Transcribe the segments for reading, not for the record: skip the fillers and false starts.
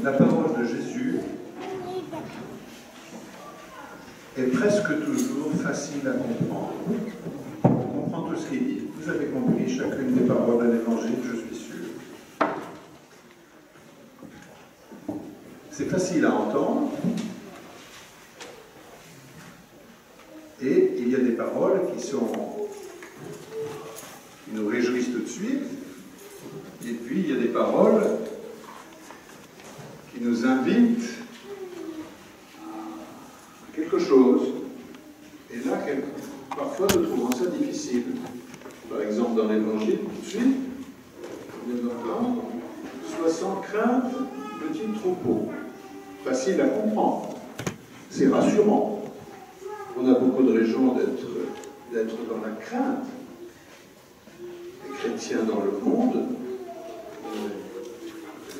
La parole de Jésus est presque toujours facile à comprendre. On comprend tout ce qu'il dit. Vous avez compris chacune des paroles de l'Évangile, je suis sûr. C'est facile à entendre. Et il y a des paroles qui nous réjouissent tout de suite. Et puis il y a des paroles qui nous invitent à quelque chose. Et là, parfois, nous trouvons ça difficile. Par exemple, dans l'Évangile, tout de suite, on vient d'entendre « Sois sans crainte, petit troupeau ». Facile à comprendre. C'est rassurant. On a beaucoup de raisons d'être dans la crainte. Les chrétiens dans le monde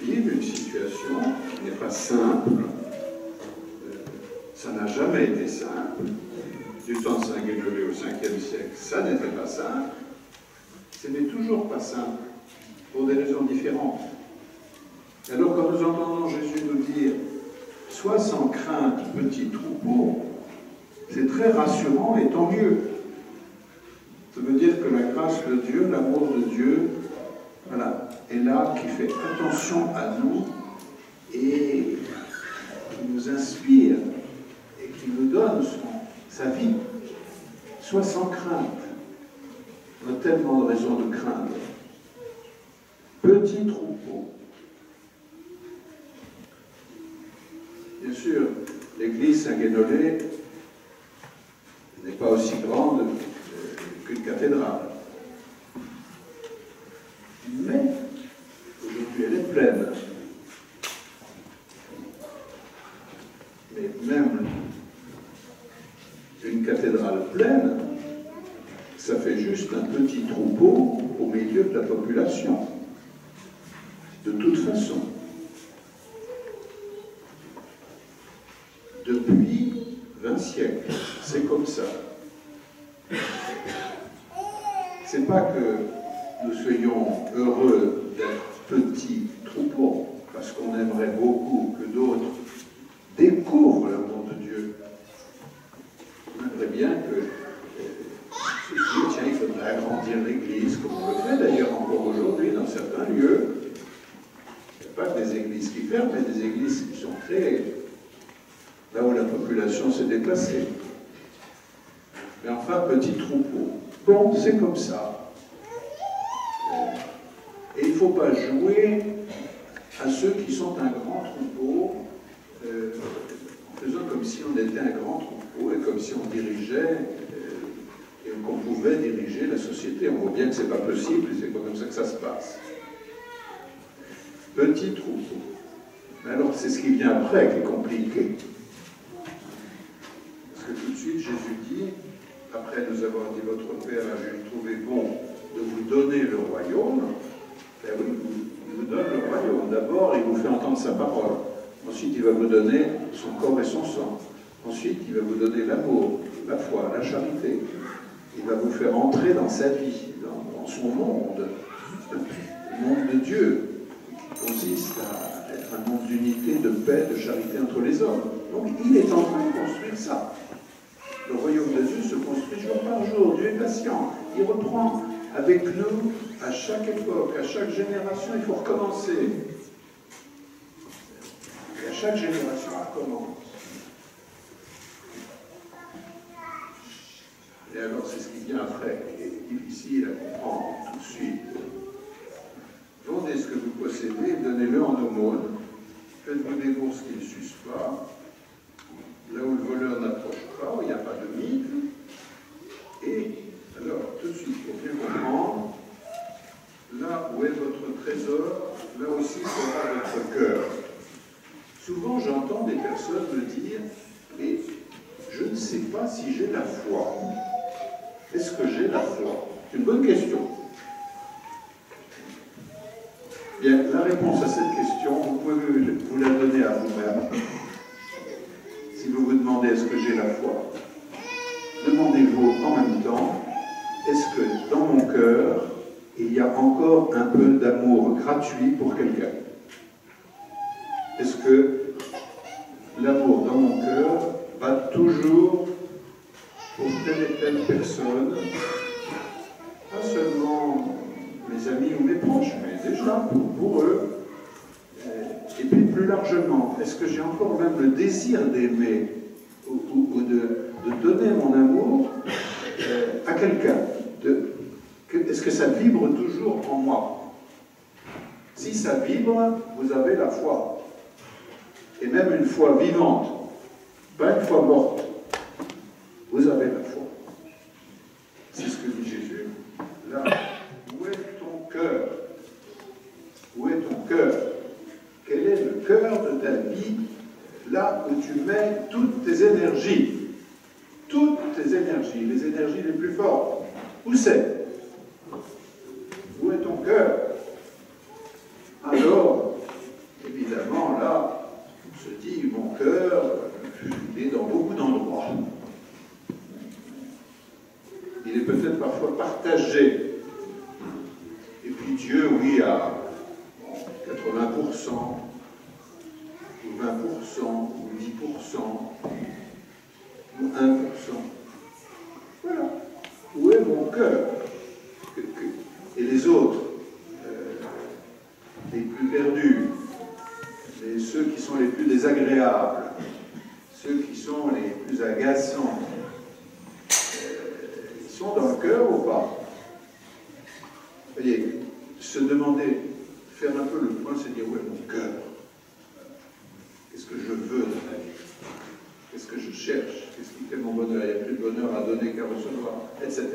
vivent une situation qui n'est pas simple. Ça n'a jamais été simple. Du temps de Saint Guénolé au 5e siècle, ça n'était pas simple. Ce n'est toujours pas simple, pour des raisons différentes. Alors quand nous entendons Jésus nous dire « Sois sans crainte, petit troupeau », c'est très rassurant et tant mieux. Ça veut dire que la grâce de Dieu, l'amour de Dieu, voilà, est là, qui fait attention à nous et qui nous inspire et qui nous donne sa vie. Sois sans crainte. On a tellement de raisons de craindre. Petit troupeau. Bien sûr, l'église Saint-Guénolé n'est pas aussi grande qu'une cathédrale. Mais, aujourd'hui, elle est pleine. Mais même une cathédrale pleine, ça fait juste un petit troupeau au milieu de la population. De toute façon. Depuis 20 siècles, c'est comme ça. C'est pas que nous soyons heureux d'être petits troupeaux, parce qu'on aimerait beaucoup que d'autres découvrent l'amour de Dieu. On aimerait bien que se dire, tiens, il faudrait agrandir l'Église, comme on le fait d'ailleurs encore aujourd'hui dans certains lieux. Il n'y a pas que des églises qui ferment, mais des églises qui sont créées, là où la population s'est déplacée. Mais enfin, petit troupeau. Bon, c'est comme ça. Et il ne faut pas jouer à ceux qui sont un grand troupeau, en faisant comme si on était un grand troupeau et comme si on dirigeait et qu'on pouvait diriger la société. On voit bien que ce n'est pas possible et c'est pas comme ça que ça se passe. Petit troupeau. Mais alors, c'est ce qui vient après qui est compliqué. Parce que tout de suite, Jésus dit, après nous avoir dit, votre Père a trouvé bon de vous donner le royaume, ben oui, il vous donne le royaume. D'abord, il vous fait entendre sa parole. Ensuite, il va vous donner son corps et son sang. Ensuite, il va vous donner l'amour, la foi, la charité. Il va vous faire entrer dans sa vie, dans son monde, le monde de Dieu, qui consiste à être un monde d'unité, de paix, de charité entre les hommes. Donc il est en train de construire ça. Le royaume de Dieu se construit jour par jour. Dieu est patient. Il reprend avec nous à chaque époque, à chaque génération, il faut recommencer. Et à chaque génération, on recommence. Et alors, c'est ce qui vient après, qui est difficile à comprendre tout de suite. Vendez ce que vous possédez, donnez-le en aumône. Faites-vous des bourses qui ne s'usent pas, là où le voleur n'approche pas, où il n'y a pas de mine. Et alors, tout de suite, pour bien comprendre, là où est votre trésor, là aussi sera votre cœur. Souvent, j'entends des personnes me dire « Mais je ne sais pas si j'ai la foi. Est-ce que j'ai la foi ?» C'est une bonne question. Bien, la réponse à cette question, vous pouvez vous la donner à vous-même. Si vous vous demandez « Est-ce que j'ai la foi ?» demandez-vous en même temps « Est-ce que dans mon cœur, il y a encore un peu d'amour gratuit pour quelqu'un ?» Est-ce que l'amour dans mon cœur va toujours pour telle et telle personne, pas seulement mes amis ou mes proches, mais déjà pour eux, et puis plus largement, est-ce que j'ai encore même le désir d'aimer ou de donner mon amour à quelqu'un? Est-ce que ça vibre toujours en moi? Si ça vibre, vous avez la foi. Et même une foi vivante, pas une foi morte. Vous avez la foi. C'est ce que dit Jésus. Là, où est ton cœur? Où est ton cœur? Quel est le cœur de ta vie, là où tu mets toutes tes énergies? Toutes tes énergies, les énergies les plus fortes. Où c'est? Où est ton cœur? Alors, évidemment, là, on se dit, mon cœur, il est dans beaucoup d'endroits. Il est peut-être parfois partagé. Et puis Dieu, oui, à 80%, ou 20%, ou 10%, ou 1%. Voilà. Où est mon cœur? Et les autres, les plus perdus, ceux qui sont les plus désagréables, ceux qui sont les plus agaçants, ils sont dans le cœur ou pas? Vous voyez, se demander, faire un peu le point, c'est dire, où est mon cœur? Qu'est-ce que je veux dans ma vie? Qu'est-ce que je cherche? Qu'est-ce qui fait mon bonheur? Il n'y a plus de bonheur à donner qu'à recevoir, etc.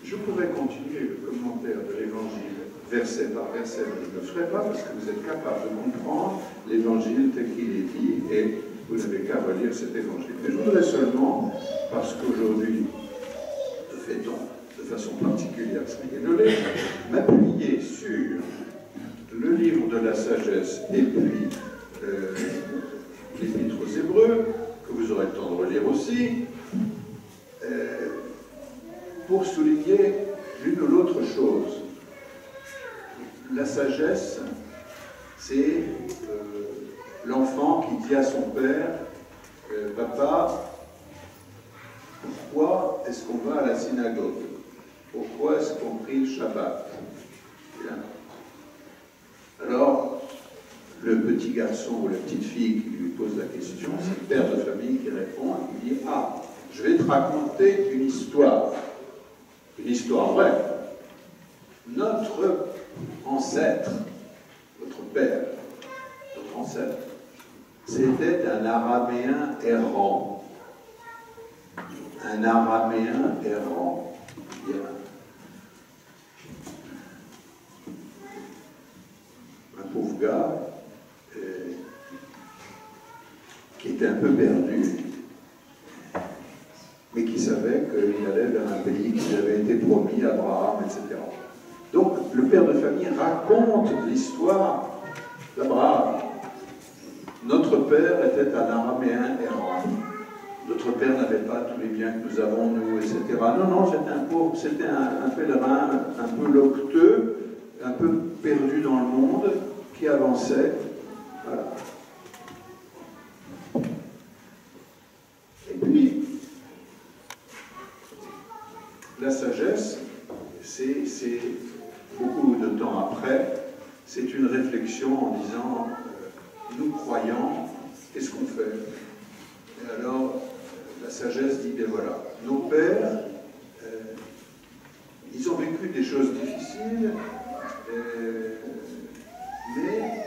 Je pourrais continuer le commentaire de l'Évangile verset par verset, mais je ne le ferai pas parce que vous êtes capable de comprendre l'Évangile tel qu'il est dit et vous n'avez qu'à relire cet Évangile. Mais je voudrais seulement, parce qu'aujourd'hui, nous fêtons de façon particulière Noël, m'appuyer sur le livre de la sagesse et puis l'Épître aux Hébreux, que vous aurez le temps de relire aussi, pour souligner l'une ou l'autre chose. La sagesse, c'est l'enfant qui dit à son père, papa, pourquoi est-ce qu'on va à la synagogue? Pourquoi est-ce qu'on prie le Shabbat? Bien. Alors, le petit garçon ou la petite fille qui lui pose la question, c'est le père de famille qui répond et qui dit, ah, je vais te raconter une histoire vraie. Notre ancêtre, votre père, notre ancêtre, c'était un araméen errant. Un araméen errant. Bien. Un pauvre gars qui était un peu perdu, mais qui savait qu'il allait vers un pays qui lui avait été promis, Abraham, etc. Donc, le père de famille raconte l'histoire d'Abraham. Notre père était un araméen errant. Notre père n'avait pas tous les biens que nous avons, nous, etc. Non, c'était un pauvre, c'était un pèlerin, un peu locteux, un peu perdu dans le monde, qui avançait réflexion en disant nous croyants, qu'est-ce qu'on fait? Et alors, la sagesse dit, ben voilà, nos pères, ils ont vécu des choses difficiles, mais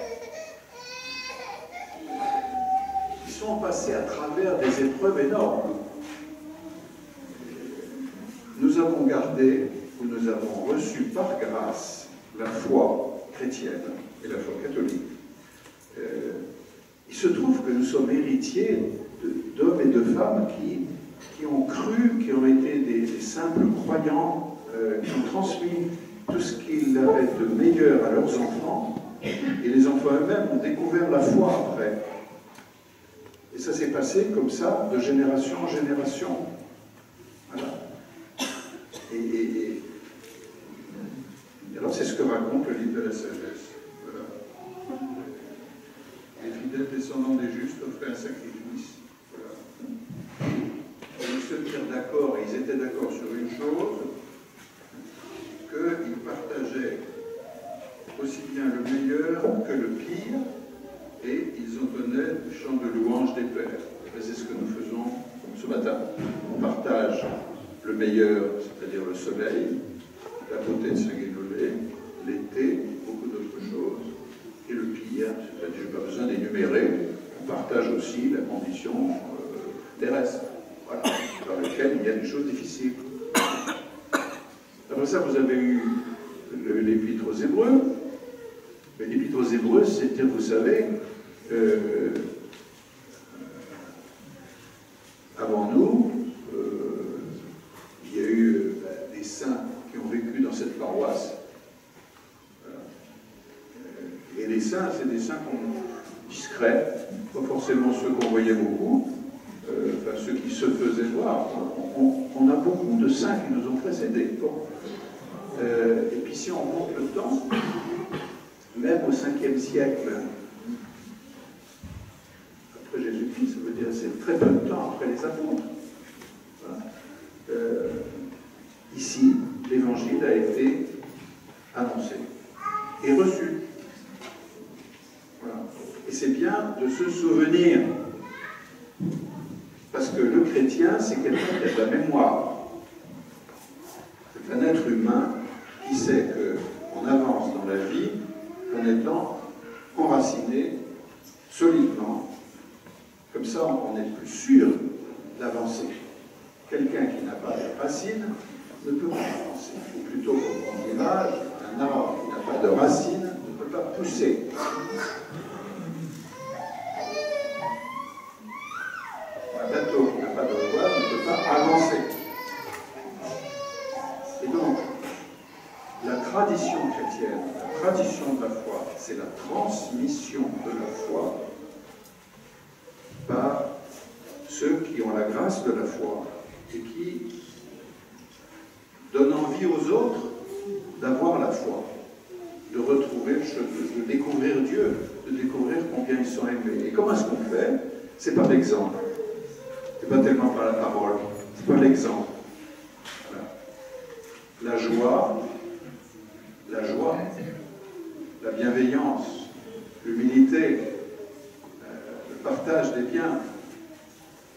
ils sont passés à travers des épreuves énormes. Nous avons gardé, ou nous avons reçu par grâce, la foi chrétienne et la foi catholique. Il se trouve que nous sommes héritiers d'hommes et de femmes qui ont cru, qui ont été des simples croyants, qui ont transmis tout ce qu'ils avaient de meilleur à leurs enfants, et les enfants eux-mêmes ont découvert la foi après. Et ça s'est passé comme ça, de génération en génération. Voilà. Et alors c'est ce que raconte le livre de la sagesse. Voilà. Les fidèles descendants des justes offraient un sacrifice. Voilà. Ils se mirent d'accord, et ils étaient d'accord sur une chose, qu'ils partageaient aussi bien le meilleur que le pire, et ils entonnaient le chant de louange des pères. Et c'est ce que nous faisons ce matin. On partage le meilleur, c'est-à-dire le soleil, la beauté de Saint-Guénolé, l'été, beaucoup d'autres choses, et le pire, c'est-à-dire, je n'ai pas besoin d'énumérer, on partage aussi la condition terrestre, voilà, dans laquelle il y a des choses difficiles. Après ça, vous avez eu l'Épître aux Hébreux. L'Épître aux Hébreux, c'était, vous savez, avant nous, il y a eu des saints qui ont vécu dans cette paroisse. Et les saints, c'est des saints discrets, pas forcément ceux qu'on voyait beaucoup, enfin ceux qui se faisaient voir. On a beaucoup de saints qui nous ont précédés. Bon. Et puis si on remonte le temps, même au 5e siècle, après Jésus-Christ, ça veut dire c'est très peu de temps après les apôtres. Voilà. Ici, l'évangile a été annoncé et reçu. Voilà. Et c'est bien de se souvenir, parce que le chrétien, c'est quelqu'un qui a de la mémoire. C'est un être humain qui sait qu'on avance dans la vie en étant enraciné solidement. Comme ça, on est plus sûr d'avancer. Quelqu'un qui n'a pas de racines ne peut pas avancer. Ou plutôt, pour prendre l'image, un arbre qui n'a pas de racines ne peut pas pousser. Un bateau qui n'a pas de voile ne peut pas avancer. Et donc, la tradition chrétienne, la tradition de la foi, c'est la transmission de la foi par ceux qui ont la grâce de la foi et qui donnent envie aux autres d'avoir la foi, de retrouver le chemin, de découvrir Dieu, de découvrir combien ils sont aimés. Et comment est-ce qu'on fait? C'est par l'exemple. C'est pas tellement par la parole, c'est par l'exemple. Voilà. La joie, la bienveillance, l'humilité, le partage des biens.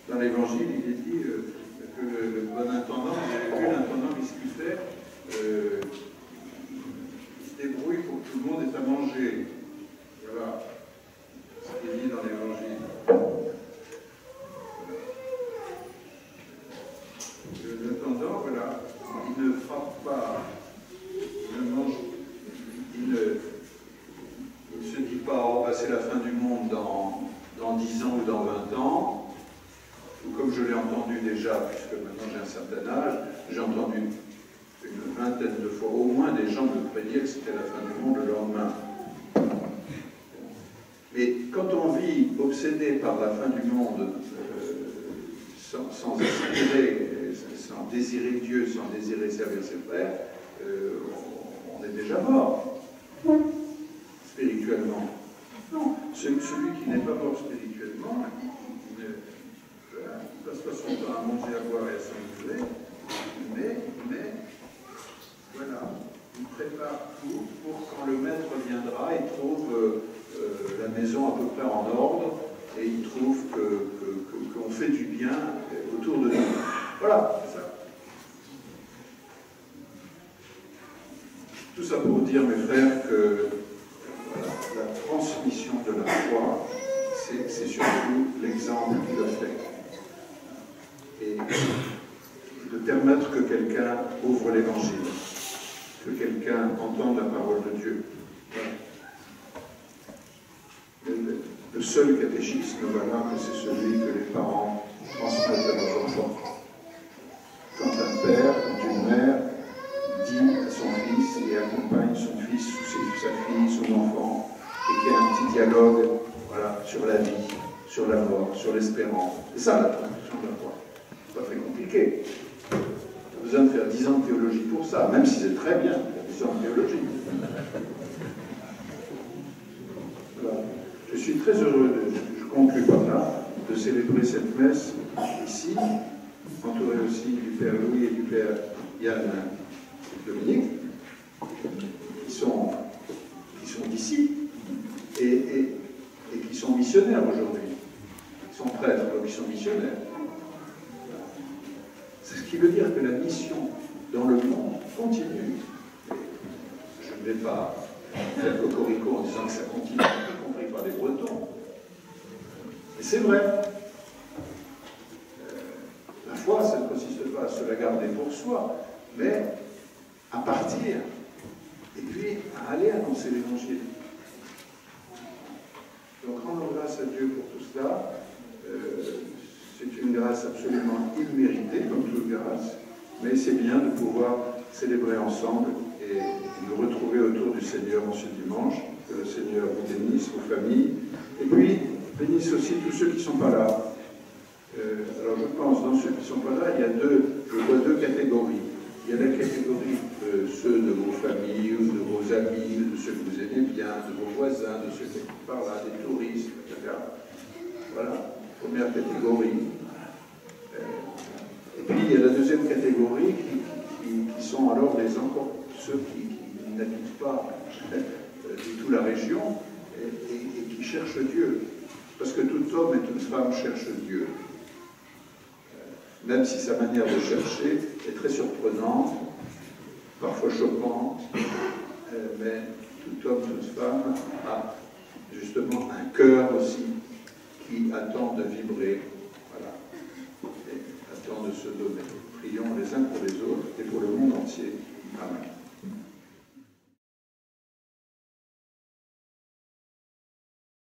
Dans l'Évangile, il est dit que le bon intendant, vous avez vu l'intendant, qu'est-ce qu'il fait? Il se débrouille pour que tout le monde ait à manger. Voilà. C'est ce qui est dit dans l'Évangile. L'intendant, voilà, il ne frappe pas, il ne mange, il ne se dit pas, oh, bah, c'est la fin du monde dans 10 ans ou dans 20 ans, ou comme je l'ai entendu déjà, puisque maintenant j'ai un certain âge, j'ai entendu une vingtaine de fois au moins des gens me prédire que c'était la fin du monde le lendemain. Mais quand on vit obsédé par la fin du monde, sans aspirer, sans désirer Dieu, sans désirer servir ses frères, on est déjà mort, spirituellement. Non, celui qui n'est pas mort spirituellement, il passe pas son temps à manger, à boire et à s'ennuyer, mais voilà, il prépare tout pour quand quand le maître viendra, il trouve la maison à peu près en ordre, et il trouve qu'on fait du bien autour de nous. Voilà, c'est ça. Tout ça pour dire, mes frères, que voilà, la transmission de la foi, c'est surtout l'exemple qu'il a fait. Et de permettre que quelqu'un ouvre l'Évangile, que quelqu'un entende la parole de Dieu. Voilà. Le seul catéchisme, voilà, c'est celui que les parents transmettent à leurs enfants. Quand un père, quand une mère dit à son fils et accompagne son fils ou sa fille, son enfant, et qu'il y a un petit dialogue, voilà, sur la vie, sur la mort, sur l'espérance. C'est ça la transmission de la foi. C'est pas très compliqué. On a besoin de faire 10 ans de théologie pour ça, même si c'est très bien, il y a 10 ans de théologie. Voilà. Je suis très heureux, je conclue par là, de célébrer cette messe ici, entouré aussi du Père Louis et du Père Yann Dominique, qui sont d'ici et qui sont missionnaires aujourd'hui. Ils sont prêtres, donc ils sont missionnaires. C'est ce qui veut dire que la mission dans le monde continue. Je ne vais pas faire cocorico en disant que ça continue, y compris par les Bretons. Mais c'est vrai. La foi, ça ne consiste pas à se la garder pour soi, mais à partir et puis à aller annoncer l'Évangile. Donc rendre grâce à Dieu pour tout cela, c'est une grâce absolument imméritée, comme toute grâce, mais c'est bien de pouvoir célébrer ensemble et nous retrouver autour du Seigneur en ce dimanche. Que le Seigneur vous bénisse, vos familles, et puis bénisse aussi tous ceux qui ne sont pas là. Alors je pense, dans ceux qui ne sont pas là, je vois deux catégories. Il y a la catégorie de ceux de vos familles, ou de vos amis, de ceux que vous aimez bien, de vos voisins, de ceux qui sont par là, des touristes, etc. Voilà, première catégorie. Et puis il y a la deuxième catégorie qui sont alors ceux qui n'habitent pas du tout la région et qui cherchent Dieu. Parce que tout homme et toute femme cherchent Dieu. Même si sa manière de chercher est très surprenante, parfois choquante, mais tout homme, toute femme a justement un cœur aussi qui attend de vibrer